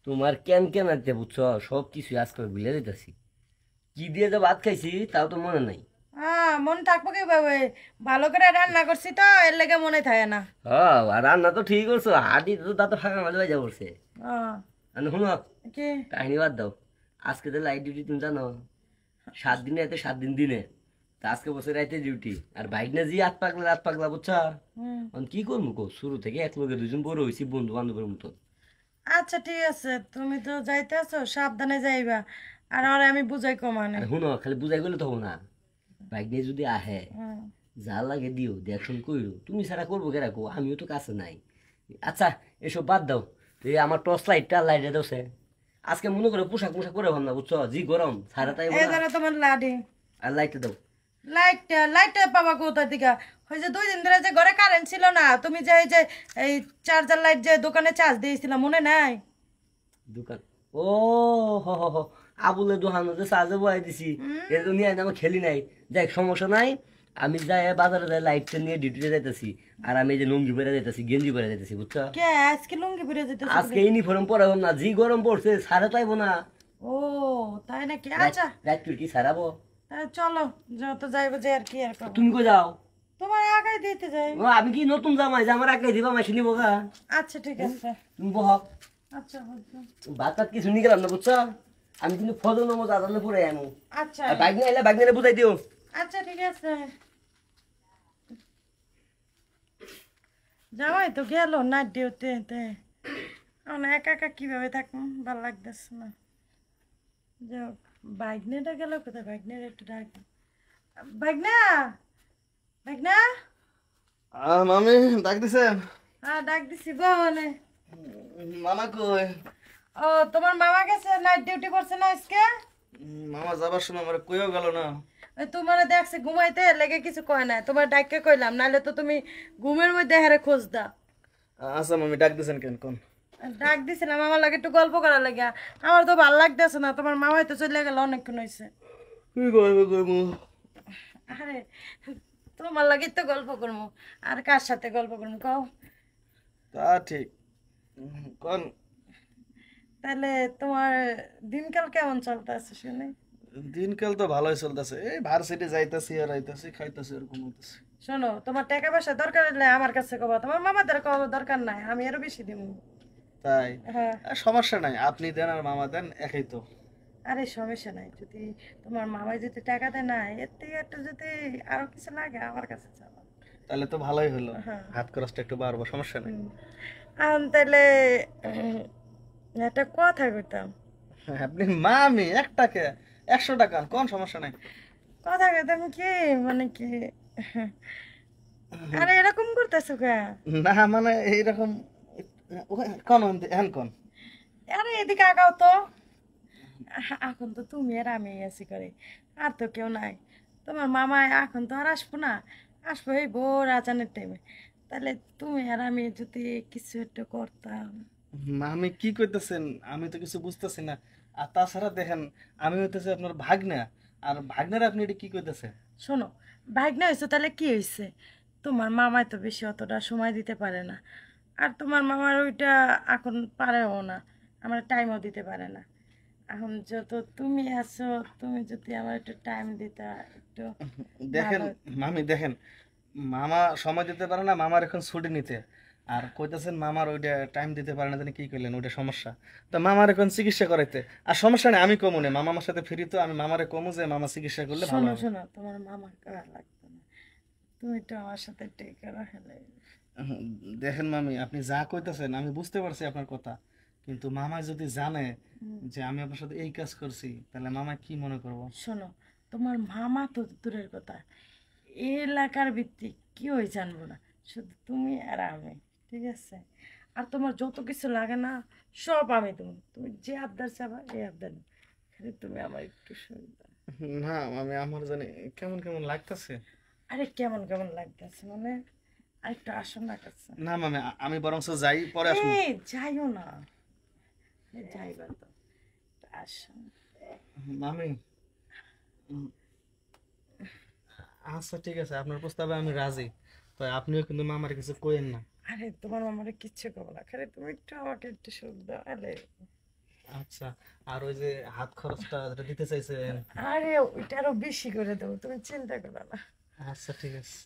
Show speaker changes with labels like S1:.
S1: তোমার কেন কেন আনতে বুঝছো সব কিছু আজকে ভুলে যেতেছি। কি দিয়ে যে ভাত খাইছি তাও তো মনে নাই।
S2: মন থাকবো কিভাবে? ভালো করে রান্না করছি তো এর লেগে মনে থাকে না।
S1: হ্যাঁ, আর রান্না তো ঠিক করছো, হাঁটি তো তা তো ফাঁকা মাঝে বাজা পড়ছে।
S2: আহ,
S1: আর শুনো,
S2: কি?
S1: কাহিনী বাদ দাও। আজকে তো লাইট ডিউটি তুমি জানো, 7 দিনে এতে 7 দিন দিনে। তা আজকে বসে রাইতে ডিউটি, আর বাইক না জি রাত পাগলা বুঝছা।
S2: হুম।
S1: এখন কি করবো কো, শুরু থেকে এক লগে দুজন বড় হয়েছি বন্ধু বান্ধবের মতো।
S2: আচ্ছা ঠিক আছে, তুমি তো যাইতে আছো, সাবধানে যাইবা। আর ওরে আমি বুঝাই কমানে।
S1: আর শুনো, খালি বুঝাই গেলে তো হবো না। বাইক নিয়ে যদি আহে,
S2: হুম।
S1: যা লাগে দিও, দেখশন কইরো, তুমি ছাড়া করবো কে রাখো, আমিও তো কাছে নাই। আচ্ছা, এসব বাদ দাও। এই আমার টর্চ লাইটটা লাইটে দোষে। আজকে মনে করে পোশাক পোশাক করে ভাবনা বুঝছো, জি গরম সারা তাই
S2: এই
S1: না।
S2: ধরো তোমার লাডি।
S1: আর লাইটটা দাও।
S2: লাইটটা পাবা কোথা থেকে? ওই যে 2 দিন ধরে যে ঘরে কারেন্ট ছিল না, তুমি যে এই চার্জার লাইট যে দোকানে চার্জ দিয়েছিলাম মনে নাই?
S1: দোকান, ও হ হ হ, আবুলের দোকানে যে সাজে বয়াই দিছি। এটা তো নিয়ে আমি খেলি নাই। দেখ সমস্যা নাই। আমি যাই বাজারে যাই, লাইটটা নিয়ে ডিউটিতে যাইতেছি। আর আমি এই যে লুঙ্গি পরে যাইতেছি, গেঞ্জি পরে যাইতেছি বুঝছো।
S2: কে আজকে লুঙ্গি পরে যেতেছো
S1: আজকে
S2: বলে?
S1: ইউনিফর্ম পরাবো না, জি গরম পড়ছে, সারা তাইবো না।
S2: ও, তাই নাকি?
S1: রাত
S2: আচ্ছা,
S1: রাত কি সারাবো।
S2: তাহলে চলো, যত যাইবো যে আর কি আর করবো।
S1: তুমি কই যাও?
S2: তোমার আগাই দিতে যাই।
S1: ও, আমি কি নতুন জামাই, জামার আগে দিবা মাসি নিবো গা।
S2: আচ্ছা ঠিক আছে।
S1: তুমি বহ।
S2: আচ্ছা বলছো।
S1: ভাত টাত কিছু নিয়ে গেলাম না বুঝছো। আমি কিন্তু ফজর নামাজ আদানে পড়ে আনো।
S2: আচ্ছা।
S1: আর বাইক নিয়ে এলে বাইক নিয়ে বুঝাই দিও।
S2: আচ্ছা ঠিক আছে। যাওয়াই তো গেল না ডিউটি তে। আমি একা একা কিভাবে থাকবো, ভালো লাগতেছে না। যাও, বাইকনেটা গেল কোথায়? বাইকনের একটু ডাক। বাইকনা, বাইকনা।
S3: মামি ডাক দিছেন?
S2: হ্যাঁ ডাক দিছি, বলে।
S3: মামা কই?
S2: ও, তোমার মামা গেছে, নাইট ডিউটি করছে না আজকে।
S3: মামা যাবার সময় আমার কইও গেল না।
S2: ওই তোমার দেখছে ঘুমাইতে, লেগে কিছু কয় না, তোমার ডাককে কইলাম, নাহলে তো তুমি ঘুমের মধ্যে হারে খোঁজ দাও।
S3: আচ্ছা মামি ডাক দিছেন কেন কোন?
S2: ডাক দিছিলাম আমার লাগে একটু গল্প করার লাগে। আমার তো ভাল লাগতেছে না, তোমার মামাই তো চলে গেল অনেকক্ষণ হয়েছে।
S3: কি করবে কইমু?
S2: আরে, তোমার লাগে তো গল্প করবো, আর কার সাথে গল্প করবো কও?
S3: তা ঠিক। কোন?
S2: তাহলে তোমার দিনকাল কেমন চলতেছে শুনে?
S3: দিনকাল তো ভালোই চলতেছে, এই ভার্সিটি যাইতাছি আর আইতাছি খাইতাছি আর ঘুমাইতাছি।
S2: শোনো, তোমার টাকা পয়সা দরকার হলে আমার কাছে কবা, তোমার মামাদের কবা দরকার নাই, আমি আরো বেশি দিব।
S3: তাই?
S2: হ্যাঁ।
S3: সমস্যা নাই, আপনি দেন আর মামা দেন একই তো।
S2: আরে সমস্যা নাই, যদি তোমার মামাই যদি টাকা দেয় না, এর থেকে একটু যদি আরো কিছু লাগে আমার কাছে চাও।
S3: তাহলে তো ভালোই হলো।
S2: হ্যাঁ।
S3: হাত খরচটা একটু বাড়বো, সমস্যা নেই।
S2: তাহলে উম, একটা কথা কইতাম।
S3: আপনি মামি 1 টাকা 100 টাকা কোন সমস্যা নাই।
S2: কথা কইতাম কি, মানে কি, আরে এরকম করতেছো কে?
S3: না মানে এইরকম কোন এখন কোন?
S2: আরে এদিকে আগাও তো। এখন তো তুমি আর আমি আছি করে, আর তো কেউ নাই। তোমার মামা এখন তো আর আসবো না, আসবো এই ভোর আজানের টাইমে। তাহলে তুমি আর আমি যদি কিছু একটা করতাম।
S3: আমি কি কইতেছেন? আমি তো কিছু বুঝতেছি না। আর তাছাড়া দেখেন, আমি হইতেছে আপনার ভাগ্না। আর ভাগ্নার আপনি এটা কি কইতেছে?
S2: শোনো, ভাগ্নে হয়েছে তাহলে কি হয়েছে? তোমার মামাই তো বেশি অতটা সময় দিতে পারে না, আর তোমার মামার ওইটা এখন পারেও না, আমার টাইমও দিতে পারে না। এখন যত তুমি আছো, তুমি যদি আমার একটু টাইম দিতা, একটু
S3: দেখেন
S2: ভালো।
S3: মামি দেখেন, মামা সময় দিতে পারে না, মামার এখন ছুটি নিতে। আর কইতেছেন মামার ওইটা টাইম দিতে পারে না, জানি কি কইলেন ওইটা সমস্যা। তো মামার এখন চিকিৎসা করাইতে। আর সমস্যা নেই, আমি কমু না, মামা আমার সাথে ফ্রি, তো আমি মামারে কমু যে মামা চিকিৎসা করলে ভালো
S2: শোনো
S3: হবে।
S2: শোনো, তোমার মামা করা লাগতো না, তুমি তো আমার সাথে টেকা রাখলে।
S3: হুম, দেখেন মামি, আপনি যা কইতেছেন আমি বুঝতে পারছি আপনার কথা। কিন্তু মামা যদি জানে যে আমি আপনার সাথে এই কাজ করছি, তাহলে মামা কি মনে করবো?
S2: শোনো, তোমার মামা তো দূরের কথা, এই এলাকার ভিত্তিক কেউই জানবো না, শুধু তুমি আর আমি, ঠিক আছে? আর তোমার যত কিছু লাগে না, সব আমি দেবো, তুমি যে আবদার চাবা এই আবদার নেই। খালি তুমি আমার একটু সুবিধা।
S3: না মামি, আমার জানি কেমন কেমন লাগতেছে।
S2: আরে কেমন কেমন লাগতেছে মানে? আরেকটু আসো না কাছে।
S3: না মামি, আমি বরঞ্চ যাই, পরে আসবো।
S2: এই যাইও না, যাইবা তো, একটু আসো।
S3: মামি, উম, আচ্ছা ঠিক আছে, আপনার প্রস্তাবে আমি রাজি। তো আপনিও কিন্তু মামার কিছু কইেন না।
S2: আরে তোমার মামারে কিচ্ছু করবো না, খালি তুমি একটু আমাকে একটু সুখ দাও। আরে
S3: আচ্ছা, আর ওই যে হাত খরচটা যেটা দিতে চাইছেন?
S2: আরে ওইটা আরো বেশি করে দেবো, তুমি চিন্তা করো না।
S3: আচ্ছা ঠিক আছে।